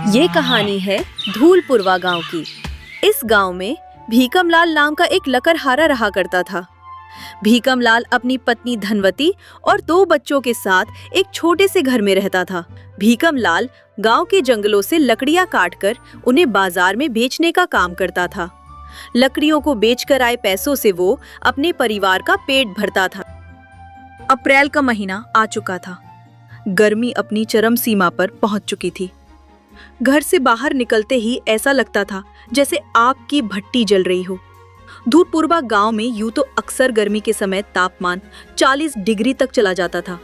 ये कहानी है धूलपुरवा गांव की। इस गांव में भीकमलाल नाम का एक लकड़हारा रहा करता था। भीकमलाल अपनी पत्नी धनवती और 2 बच्चों के साथ एक छोटे से घर में रहता था। भीकमलाल गांव के जंगलों से लकड़ियां काटकर उन्हें बाजार में बेचने का काम करता था। लकड़ियों को बेचकर आए पैसों से वो अपने परिवार का पेट भरता था। अप्रैल का महीना आ चुका था। गर्मी अपनी चरम सीमा पर पहुंच चुकी थी। घर से बाहर निकलते ही ऐसा लगता था जैसे आग की भट्टी जल रही हो। धूलपुरवा गांव में यूं तो अक्सर गर्मी के समय तापमान 40 डिग्री तक चला जाता था,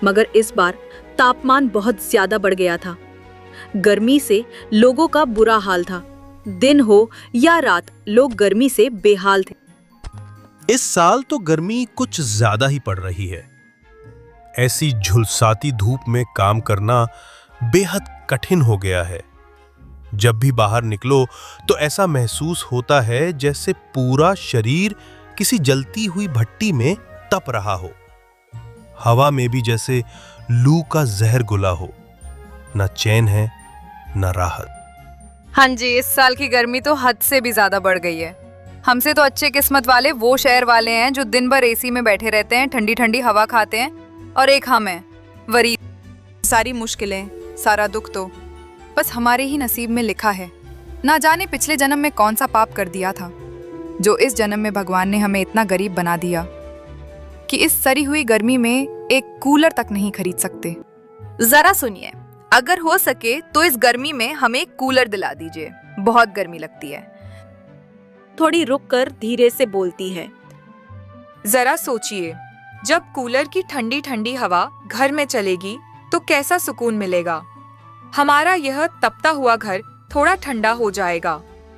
मगर इस बार तापमान बहुत ज्यादा बढ़ गया था। गर्मी से लोगों का बुरा हाल था। दिन हो या रात, लोग गर्मी से बेहाल थे। इस साल तो गर्मी कुछ ज्यादा ही पड़ रही है। ऐसी झुलसाती धूप में काम करना बेहद कठिन हो गया है। जब भी बाहर निकलो तो ऐसा महसूस होता है जैसे पूरा शरीर किसी जलती हुई भट्टी में तप रहा हो। हवा में भी जैसे लू का जहर घुला हो। न चैन है न राहत। हाँ जी, इस साल की गर्मी तो हद से भी ज्यादा बढ़ गई है। हमसे तो अच्छे किस्मत वाले वो शहर वाले हैं जो दिन भर एसी में बैठे रहते हैं, ठंडी ठंडी हवा खाते हैं, और एक हम हैं गरीब। सारी मुश्किलें, सारा दुख तो बस हमारे ही नसीब में लिखा है। ना जाने पिछले जन्म में कौन सा पाप कर दिया था जो इस जन्म में भगवान ने हमें इतना गरीब बना दिया कि इस सड़ी हुई गर्मी में एक कूलर तक नहीं खरीद सकते। जरा सुनिए, अगर हो सके तो इस गर्मी में हमें कूलर दिला दीजिए, बहुत गर्मी लगती है। थोड़ी रुककर धीरे से बोलती है। जरा सोचिए, जब कूलर की ठंडी ठंडी हवा घर में चलेगी तो कैसा सुकून मिलेगा। हमारा यह तपता हुआ घर थोड़ा ठंडा हो जाएगा,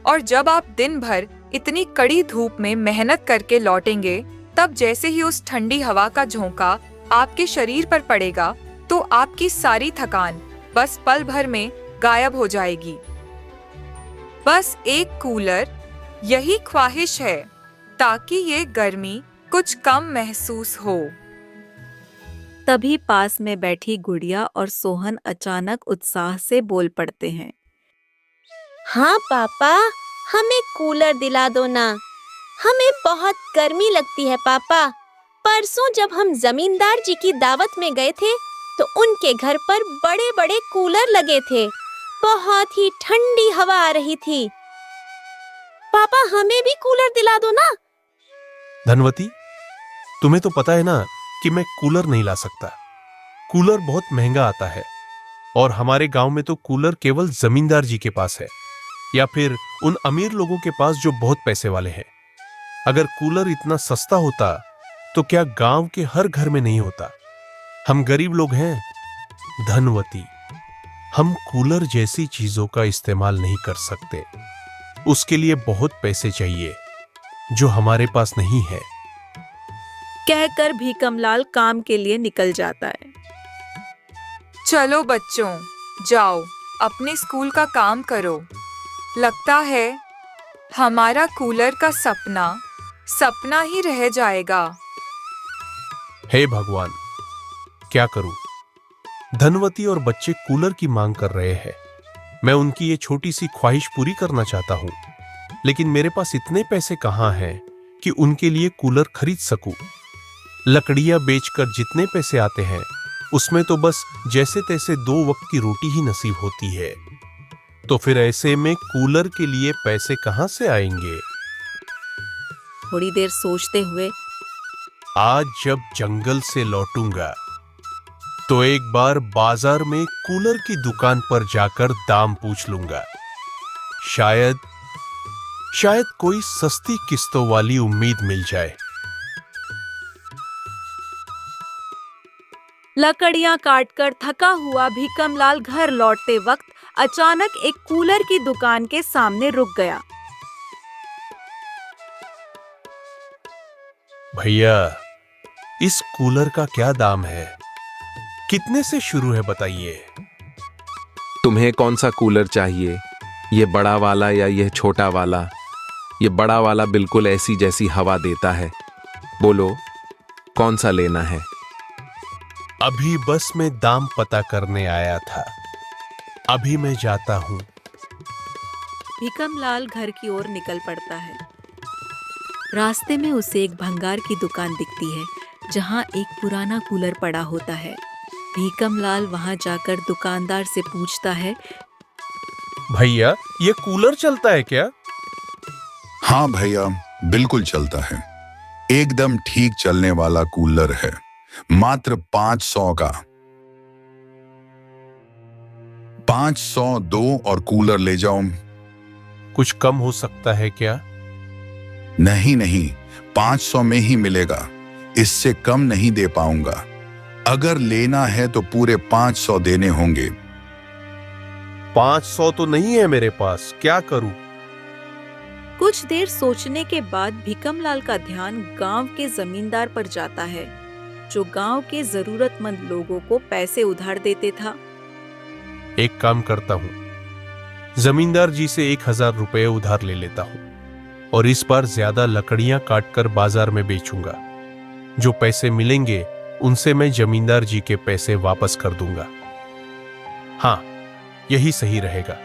और जब आप दिन भर इतनी कड़ी धूप में मेहनत करके लौटेंगे, तब जैसे ही उस ठंडी हवा का झोंका आपके शरीर पर पड़ेगा तो आपकी सारी थकान बस पल भर में गायब हो जाएगी। बस एक कूलर, यही ख्वाहिश है ताकि ये गर्मी कुछ कम महसूस हो। तभी पास में बैठी गुड़िया और सोहन अचानक उत्साह से बोल पड़ते हैं। हाँ पापा, हमें कूलर दिला दो ना। हमें बहुत गर्मी लगती है पापा। परसों जब हम जमींदार जी की दावत में गए थे तो उनके घर पर बड़े बड़े कूलर लगे थे। बहुत ही ठंडी हवा आ रही थी। पापा, हमें भी कूलर दिला दो ना। धनवती, तुम्हें तो पता है ना कि मैं कूलर नहीं ला सकता। कूलर बहुत महंगा आता है, और हमारे गांव में तो कूलर केवल जमींदार जी के पास है, या फिर उन अमीर लोगों के पास जो बहुत पैसे वाले हैं। अगर कूलर इतना सस्ता होता तो क्या गांव के हर घर में नहीं होता। हम गरीब लोग हैं धनवती, हम कूलर जैसी चीजों का इस्तेमाल नहीं कर सकते। उसके लिए बहुत पैसे चाहिए जो हमारे पास नहीं है। कहकर भीकमलाल काम के लिए निकल जाता है। चलो बच्चों, जाओ अपने स्कूल का काम करो। लगता है हमारा कूलर का सपना ही रह जाएगा। हे भगवान, क्या करूं? धनवती और बच्चे कूलर की मांग कर रहे हैं। मैं उनकी ये छोटी सी ख्वाहिश पूरी करना चाहता हूं, लेकिन मेरे पास इतने पैसे कहां हैं कि उनके लिए कूलर खरीद सकूं। लकड़ियां बेचकर जितने पैसे आते हैं उसमें तो बस जैसे तैसे 2 वक्त की रोटी ही नसीब होती है। तो फिर ऐसे में कूलर के लिए पैसे कहां से आएंगे? थोड़ी देर सोचते हुए, आज जब जंगल से लौटूंगा तो एक बार बाजार में कूलर की दुकान पर जाकर दाम पूछ लूंगा। शायद कोई सस्ती किस्तों वाली उम्मीद मिल जाए। लकड़ियां काटकर थका हुआ भीकमलाल घर लौटते वक्त अचानक एक कूलर की दुकान के सामने रुक गया। भैया, इस कूलर का क्या दाम है? कितने से शुरू है बताइए। तुम्हें कौन सा कूलर चाहिए, ये बड़ा वाला या यह छोटा वाला? ये बड़ा वाला बिल्कुल ऐसी जैसी हवा देता है। बोलो, कौन सा लेना है? अभी बस मैं दाम पता करने आया था। अभी मैं जाता हूँ। भीकमलाल घर की ओर निकल पड़ता है। रास्ते में उसे एक भंगार की दुकान दिखती है जहाँ एक पुराना कूलर पड़ा होता है। भीकमलाल वहाँ जाकर दुकानदार से पूछता है, भैया ये कूलर चलता है क्या? हाँ भैया, बिल्कुल चलता है। एकदम ठीक चलने वाला कूलर है, मात्र 500 का। 500 दो और कूलर ले जाओ। कुछ कम हो सकता है क्या? नहीं नहीं, 500 में ही मिलेगा, इससे कम नहीं दे पाऊंगा। अगर लेना है तो पूरे 500 देने होंगे। 500 तो नहीं है मेरे पास, क्या करूं? कुछ देर सोचने के बाद भीकमलाल का ध्यान गांव के जमींदार पर जाता है, जो गांव के जरूरतमंद लोगों को पैसे उधार देते था। एक काम करता हूं, जमींदार जी से 1000 रुपए उधार ले लेता हूं और इस बार ज्यादा लकड़ियां काटकर बाजार में बेचूंगा। जो पैसे मिलेंगे उनसे मैं जमींदार जी के पैसे वापस कर दूंगा। हाँ, यही सही रहेगा।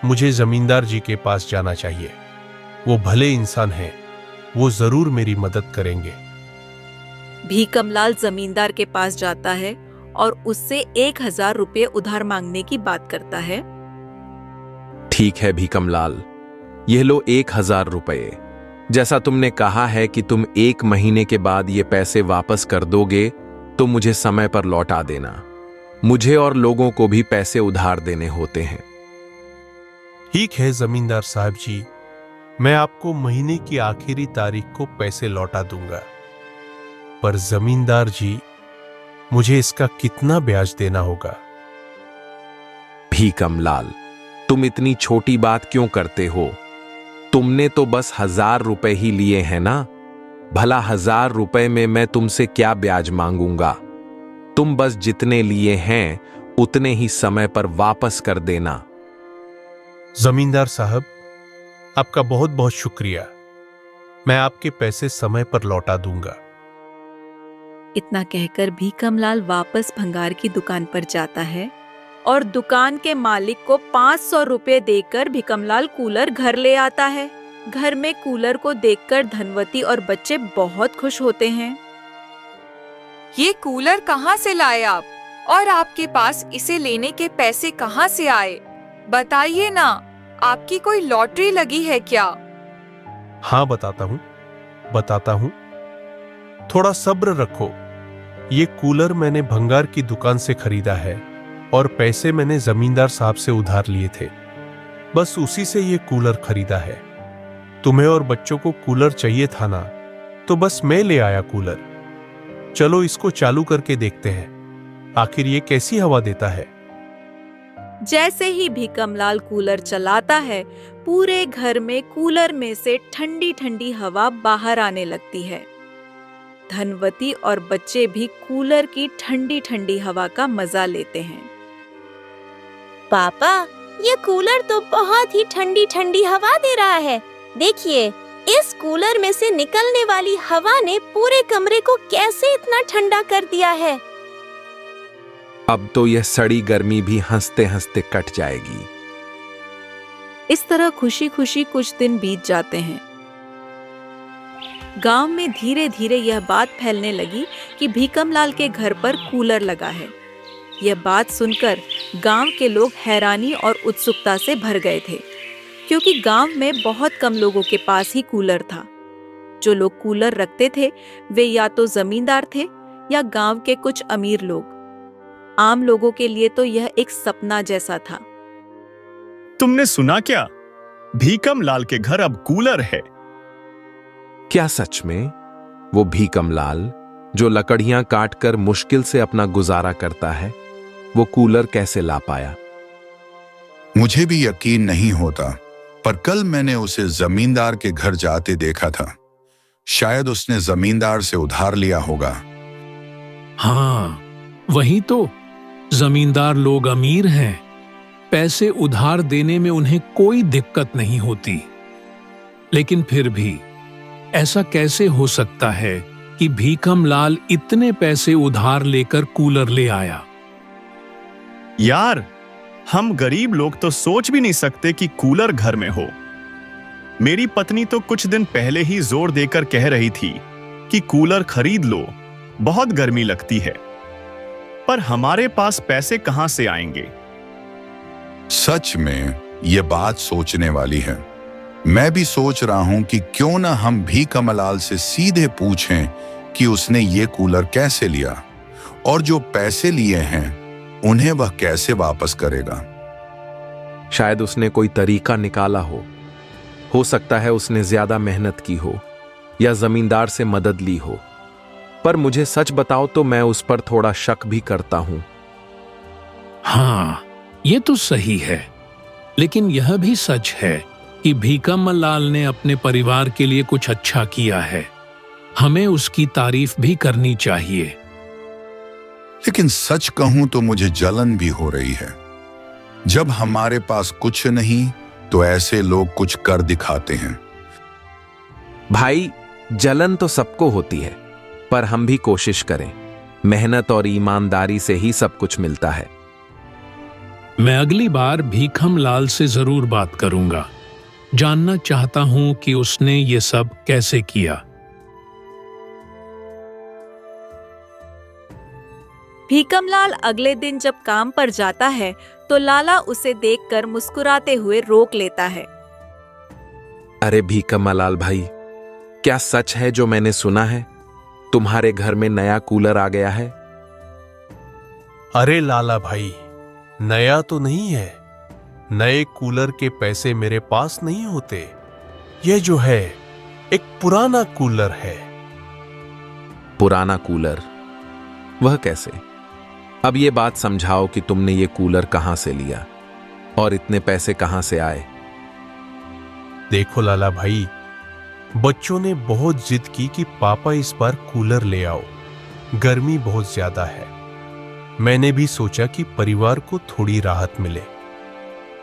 मुझे जमींदार जी के पास जाना चाहिए। वो भले इंसान हैं, वो जरूर मेरी मदद करेंगे। भीकमलाल जमींदार के पास जाता है और उससे 1000 रुपए उधार मांगने की बात करता है। ठीक है भीकमलाल, यह लो 1000 रुपए। जैसा तुमने कहा है कि तुम 1 महीने के बाद ये पैसे वापस कर दोगे, तो मुझे समय पर लौटा देना। मुझे और लोगों को भी पैसे उधार देने होते हैं। ठीक है जमींदार साहब जी, मैं आपको महीने की आखिरी तारीख को पैसे लौटा दूंगा। पर जमींदार जी, मुझे इसका कितना ब्याज देना होगा? भीकमलाल, तुम इतनी छोटी बात क्यों करते हो? तुमने तो बस 1000 रुपए ही लिए हैं ना। भला 1000 रुपए में मैं तुमसे क्या ब्याज मांगूंगा? तुम बस जितने लिए हैं उतने ही समय पर वापस कर देना। जमींदार साहब, आपका बहुत बहुत शुक्रिया। मैं आपके पैसे समय पर लौटा दूंगा। इतना कहकर भीकमलाल वापस भंगार की दुकान पर जाता है और दुकान के मालिक को 500 रुपए देकर भीकमलाल कूलर घर ले आता है। घर में कूलर को देखकर धनवती और बच्चे बहुत खुश होते हैं। ये कूलर कहाँ से लाए आप? और आपके पास इसे लेने के पैसे कहाँ से आए? बताइए ना, आपकी कोई लॉटरी लगी है क्या? हाँ, बताता हूं। थोड़ा सब्र रखो। ये कूलर मैंने भंगार की दुकान से खरीदा है और पैसे मैंने जमींदार साहब से उधार लिए थे। बस उसी से ये कूलर खरीदा है। तुम्हें और बच्चों को कूलर चाहिए था ना, तो बस मैं ले आया कूलर। चलो इसको चालू करके देखते हैं, आखिर ये कैसी हवा देता है। जैसे ही भीकमलाल कूलर चलाता है, पूरे घर में कूलर में से ठंडी ठंडी हवा बाहर आने लगती है। धनवती और बच्चे भी कूलर की ठंडी ठंडी हवा का मजा लेते हैं। पापा, ये कूलर तो बहुत ही ठंडी ठंडी हवा दे रहा है। देखिए, इस कूलर में से निकलने वाली हवा ने पूरे कमरे को कैसे इतना ठंडा कर दिया है। अब तो यह सड़ी गर्मी भी हंसते हंसते कट जाएगी। इस तरह खुशी खुशी कुछ दिन बीत जाते हैं। गांव में धीरे धीरे यह बात फैलने लगी कि भीकमलाल के घर पर कूलर लगा है। यह बात सुनकर गांव के लोग हैरानी और उत्सुकता से भर गए थे, क्योंकि गांव में बहुत कम लोगों के पास ही कूलर था। जो लोग कूलर रखते थे वे या तो जमींदार थे या गांव के कुछ अमीर लोग। आम लोगों के लिए तो यह एक सपना जैसा था। तुमने सुना क्या? भीकमलाल के घर अब कूलर है। क्या सच में? वो भीकमलाल जो लकड़ियां काटकर मुश्किल से अपना गुजारा करता है, वो कूलर कैसे ला पाया? मुझे भी यकीन नहीं होता, पर कल मैंने उसे जमींदार के घर जाते देखा था। शायद उसने जमींदार से उधार लिया होगा। हाँ, वही तो। जमींदार लोग अमीर हैं, पैसे उधार देने में उन्हें कोई दिक्कत नहीं होती। लेकिन फिर भी ऐसा कैसे हो सकता है कि भीकमलाल इतने पैसे उधार लेकर कूलर ले आया? यार, हम गरीब लोग तो सोच भी नहीं सकते कि कूलर घर में हो। मेरी पत्नी तो कुछ दिन पहले ही जोर देकर कह रही थी कि कूलर खरीद लो, बहुत गर्मी लगती है। पर हमारे पास पैसे कहां से आएंगे? सच में ये बात सोचने वाली है। मैं भी सोच रहा हूं कि क्यों ना हम भीखमलाल से सीधे पूछें कि उसने ये कूलर कैसे लिया और जो पैसे लिए हैं उन्हें वह कैसे वापस करेगा। शायद उसने कोई तरीका निकाला हो सकता है उसने ज्यादा मेहनत की हो या जमींदार से मदद ली हो। पर मुझे सच बताओ तो मैं उस पर थोड़ा शक भी करता हूं। हाँ, ये तो सही है, लेकिन यह भी सच है कि भीखमलाल ने अपने परिवार के लिए कुछ अच्छा किया है। हमें उसकी तारीफ भी करनी चाहिए। लेकिन सच कहूं तो मुझे जलन भी हो रही है। जब हमारे पास कुछ नहीं तो ऐसे लोग कुछ कर दिखाते हैं। भाई, जलन तो सबको होती है, पर हम भी कोशिश करें। मेहनत और ईमानदारी से ही सब कुछ मिलता है। मैं अगली बार भीखमलाल से जरूर बात करूंगा। जानना चाहता हूं कि उसने ये सब कैसे किया। भीखमलाल अगले दिन जब काम पर जाता है तो लाला उसे देखकर मुस्कुराते हुए रोक लेता है। अरे भीखमलाल भाई, क्या सच है जो मैंने सुना है? तुम्हारे घर में नया कूलर आ गया है? अरे लाला भाई, नया तो नहीं है। नए कूलर के पैसे मेरे पास नहीं होते। यह जो है एक पुराना कूलर है। पुराना कूलर? वह कैसे? अब ये बात समझाओ कि तुमने ये कूलर कहां से लिया और इतने पैसे कहां से आए। देखो लाला भाई, बच्चों ने बहुत जिद की कि पापा इस बार कूलर ले आओ, गर्मी बहुत ज्यादा है। मैंने भी सोचा कि परिवार को थोड़ी राहत मिले।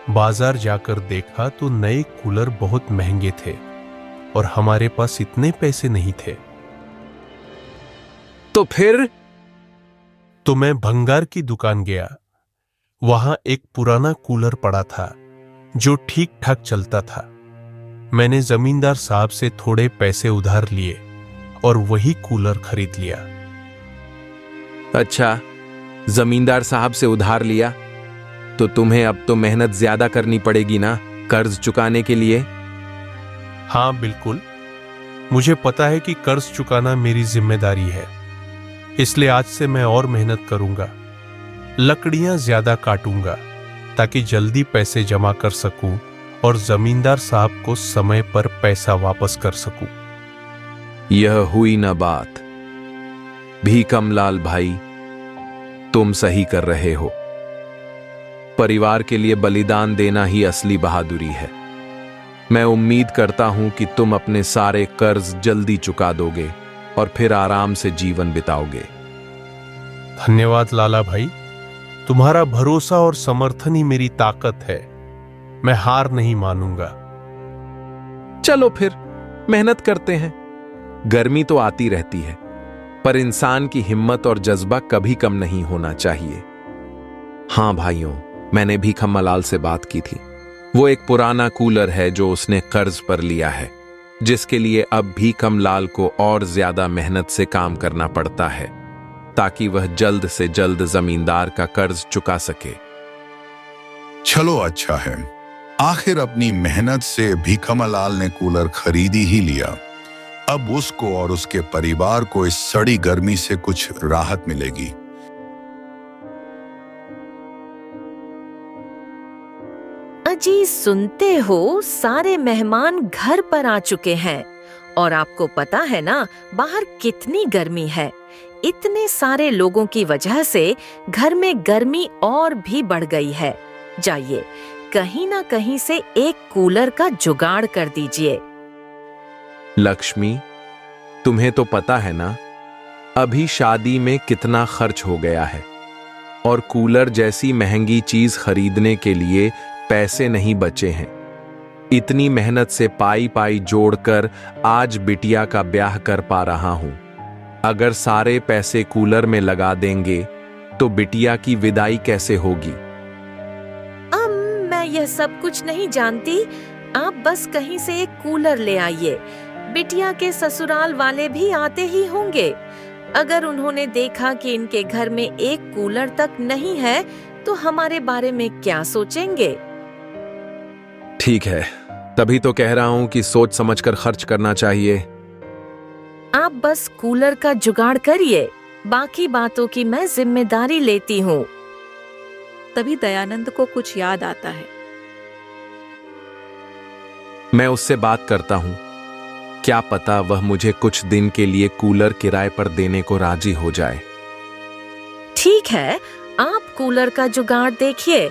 बाजार जाकर देखा तो नए कूलर बहुत महंगे थे और हमारे पास इतने पैसे नहीं थे। तो फिर? तो मैं भंगार की दुकान गया। वहां एक पुराना कूलर पड़ा था जो ठीक ठाक चलता था। मैंने जमींदार साहब से थोड़े पैसे उधार लिए और वही कूलर खरीद लिया। अच्छा, जमींदार साहब से उधार लिया तो तुम्हें अब तो मेहनत ज्यादा करनी पड़ेगी ना कर्ज चुकाने के लिए। हाँ बिल्कुल, मुझे पता है कि कर्ज चुकाना मेरी जिम्मेदारी है, इसलिए आज से मैं और मेहनत करूंगा। लकड़ियां ज्यादा काटूंगा ताकि जल्दी पैसे जमा कर सकूं और जमींदार साहब को समय पर पैसा वापस कर सकूं। यह हुई ना बात। भीखमलाल भाई, तुम सही कर रहे हो। परिवार के लिए बलिदान देना ही असली बहादुरी है। मैं उम्मीद करता हूं कि तुम अपने सारे कर्ज जल्दी चुका दोगे और फिर आराम से जीवन बिताओगे। धन्यवाद लाला भाई, तुम्हारा भरोसा और समर्थन ही मेरी ताकत है। मैं हार नहीं मानूंगा। चलो फिर मेहनत करते हैं। गर्मी तो आती रहती है, पर इंसान की हिम्मत और जज्बा कभी कम नहीं होना चाहिए। हाँ भाइयों, मैंने भीखमलाल से बात की थी। वो एक पुराना कूलर है जो उसने कर्ज पर लिया है, जिसके लिए अब भीखमलाल को और ज्यादा मेहनत से काम करना पड़ता है ताकि वह जल्द से जल्द जमींदार का कर्ज चुका सके। चलो अच्छा है, आखिर अपनी मेहनत से भीखमलाल ने कूलर खरीदी ही लिया। अब उसको और उसके परिवार को इस सड़ी गर्मी से कुछ राहत मिलेगी। अजी, सुनते हो, सारे मेहमान घर पर आ चुके हैं और आपको पता है ना बाहर कितनी गर्मी है। इतने सारे लोगों की वजह से घर में गर्मी और भी बढ़ गई है। जाइए, कहीं ना कहीं से एक कूलर का जुगाड़ कर दीजिए। लक्ष्मी, तुम्हें तो पता है ना अभी शादी में कितना खर्च हो गया है और कूलर जैसी महंगी चीज खरीदने के लिए पैसे नहीं बचे हैं। इतनी मेहनत से पाई पाई जोड़कर आज बिटिया का ब्याह कर पा रहा हूं। अगर सारे पैसे कूलर में लगा देंगे तो बिटिया की विदाई कैसे होगी? यह सब कुछ नहीं जानती। आप बस कहीं से एक कूलर ले आइए। बिटिया के ससुराल वाले भी आते ही होंगे। अगर उन्होंने देखा कि इनके घर में एक कूलर तक नहीं है तो हमारे बारे में क्या सोचेंगे? ठीक है, तभी तो कह रहा हूं कि सोच समझकर खर्च करना चाहिए। आप बस कूलर का जुगाड़ करिए, बाकी बातों की मैं जिम्मेदारी लेती हूँ। तभी दयानंद को कुछ याद आता है। मैं उससे बात करता हूं, क्या पता वह मुझे कुछ दिन के लिए कूलर किराए पर देने को राजी हो जाए। ठीक है, आप कूलर का जुगाड़ देखिए,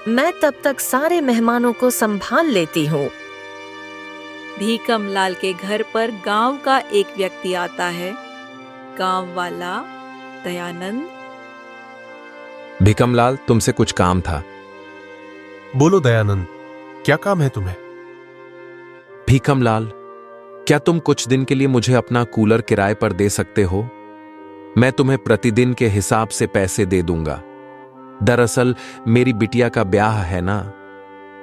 मैं तब तक सारे मेहमानों को संभाल लेती हूँ। भीकम लाल के घर पर गांव का एक व्यक्ति आता है, गांव वाला दयानंद। भीकमलाल, तुमसे कुछ काम था। बोलो दयानंद, क्या काम है तुम्हें? भीकमलाल, क्या तुम कुछ दिन के लिए मुझे अपना कूलर किराए पर दे सकते हो? मैं तुम्हें प्रतिदिन के हिसाब से पैसे दे दूंगा। दरअसल मेरी बिटिया का ब्याह है ना,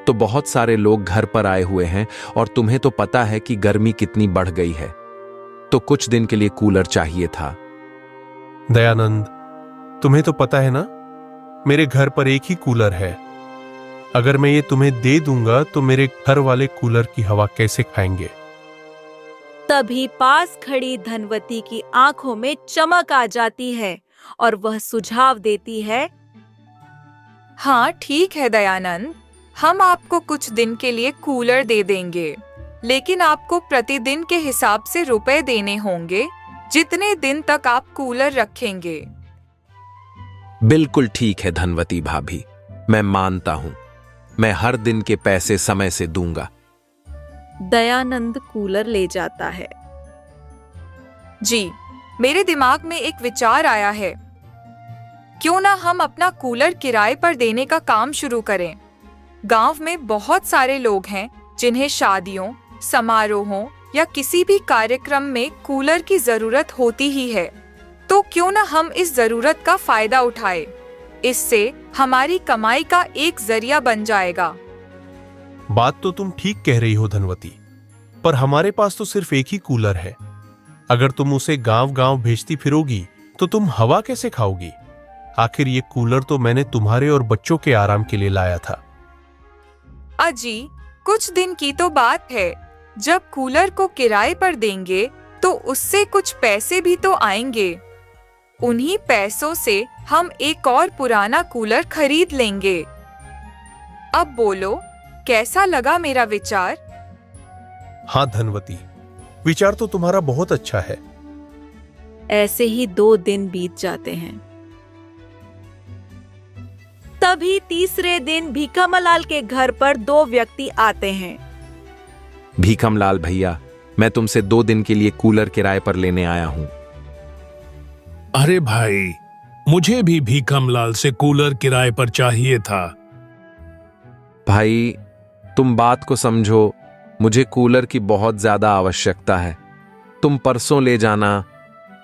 तो बहुत सारे लोग घर पर आए हुए हैं और तुम्हें तो पता है कि गर्मी कितनी बढ़ गई है, तो कुछ दिन के लिए कूलर चाहिए था। दयानंद, तुम्हें तो पता है ना, मेरे घर पर एक ही कूलर है। अगर मैं ये तुम्हें दे दूंगा तो मेरे घर वाले कूलर की हवा कैसे खाएंगे? तभी पास खड़ी धनवती की आंखों में चमक आ जाती है और वह सुझाव देती है। हाँ ठीक है दयानंद, हम आपको कुछ दिन के लिए कूलर दे देंगे, लेकिन आपको प्रतिदिन के हिसाब से रुपए देने होंगे, जितने दिन तक आप कूलर रखेंगे। बिल्कुल ठीक है धनवती भाभी, मैं मानता हूं। मैं हर दिन के पैसे समय से दूंगा। दयानंद कूलर ले जाता है। जी, मेरे दिमाग में एक विचार आया है। क्यों ना हम अपना कूलर किराए पर देने का काम शुरू करें। गांव में बहुत सारे लोग हैं जिन्हें शादियों, समारोहों या किसी भी कार्यक्रम में कूलर की जरूरत होती ही है। तो क्यों ना हम इस जरूरत का फायदा उठाएं। इससे हमारी कमाई का एक जरिया बन जाएगा। बात तो तुम ठीक कह रही हो धनवती, पर हमारे पास तो सिर्फ एक ही कूलर है। अगर तुम उसे गांव-गांव भेजती फिरोगी तो तुम हवा कैसे खाओगी? आखिर ये कूलर तो मैंने तुम्हारे और बच्चों के आराम के लिए लाया था। अजी, कुछ दिन की तो बात है। जब कूलर को किराए पर देंगे तो उससे कुछ पैसे भी तो आएंगे। उन्हीं पैसों से हम एक और पुराना कूलर खरीद लेंगे। अब बोलो, कैसा लगा मेरा विचार? हाँ धनवती, विचार तो तुम्हारा बहुत अच्छा है। ऐसे ही 2 दिन बीत जाते हैं। तभी तीसरे दिन भीकमलाल के घर पर 2 व्यक्ति आते हैं। भीकमलाल भैया, मैं तुमसे 2 दिन के लिए कूलर किराए पर लेने आया हूं। अरे भाई, मुझे भी भीकमलाल से कूलर किराए पर चाहिए था। भाई, तुम बात को समझो, मुझे कूलर की बहुत ज्यादा आवश्यकता है। तुम परसों ले जाना।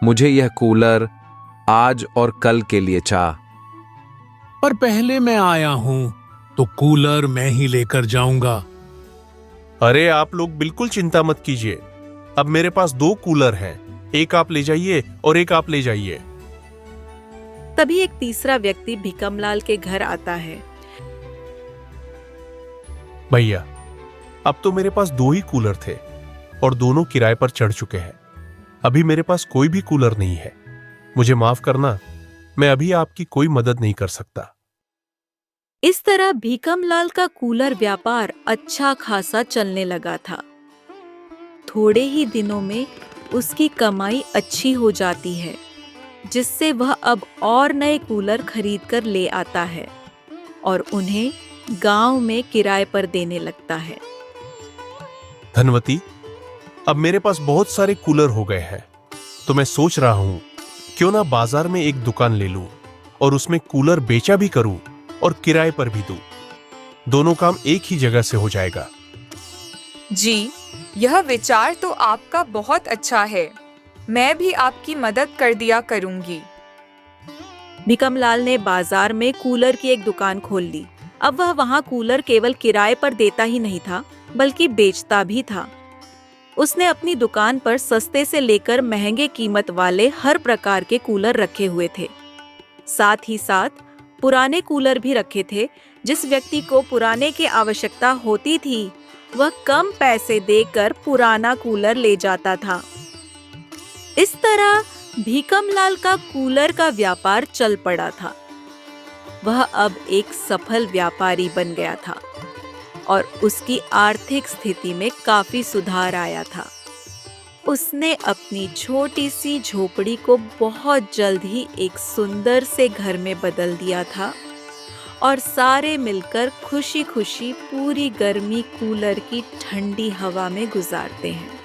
मुझे यह कूलर आज और कल के लिए चाह। पर पहले मैं आया हूं तो कूलर मैं ही लेकर जाऊंगा। अरे आप लोग बिल्कुल चिंता मत कीजिए, अब मेरे पास 2 कूलर हैं। एक आप ले जाइए और एक आप ले जाइए। तभी एक तीसरा व्यक्ति भीकमलाल के घर आता है। भैया, अब तो मेरे पास 2 ही कूलर थे और दोनों किराए पर चढ़ चुके हैं। अभी मेरे पास कोई भी कूलर नहीं है। मुझे माफ करना, मैं अभी आपकी कोई मदद नहीं कर सकता। इस तरह भीकमलाल का कूलर व्यापार अच्छा खासा चलने लगा था। थोड़े ही दिनों में उसकी कमाई अच्छी हो जाती है, जिससे वह अब और नए कूलर खरीद कर ले आता है और उन्हें गांव में किराए पर देने लगता है। धनवती, अब मेरे पास बहुत सारे कूलर हो गए हैं, तो मैं सोच रहा हूं क्यों ना बाजार में एक दुकान ले लूं और उसमें कूलर बेचा भी करूं और किराए पर भी दूं। दोनों काम एक ही जगह से हो जाएगा। जी, यह विचार तो आपका बहुत अच्छा है। मैं भी आपकी मदद कर दिया करूंगी। भीकमलाल ने बाजार में कूलर की एक दुकान खोल ली। अब वह वहां कूलर केवल किराए पर देता ही नहीं था, बल्कि बेचता भी था। उसने अपनी दुकान पर सस्ते से लेकर महंगे कीमत वाले हर प्रकार के कूलर रखे हुए थे। साथ ही साथ पुराने कूलर भी रखे थे। जिस व्यक्ति को पुराने की आवश्यकता होती थी, वह कम पैसे देकर पुराना कूलर ले जाता था। इस तरह भीकमलाल का कूलर का व्यापार चल पड़ा था। वह अब एक सफल व्यापारी बन गया था और उसकी आर्थिक स्थिति में काफी सुधार आया था। उसने अपनी छोटी सी झोपड़ी को बहुत जल्द ही एक सुंदर से घर में बदल दिया था और सारे मिलकर खुशी खुशी पूरी गर्मी कूलर की ठंडी हवा में गुजारते हैं।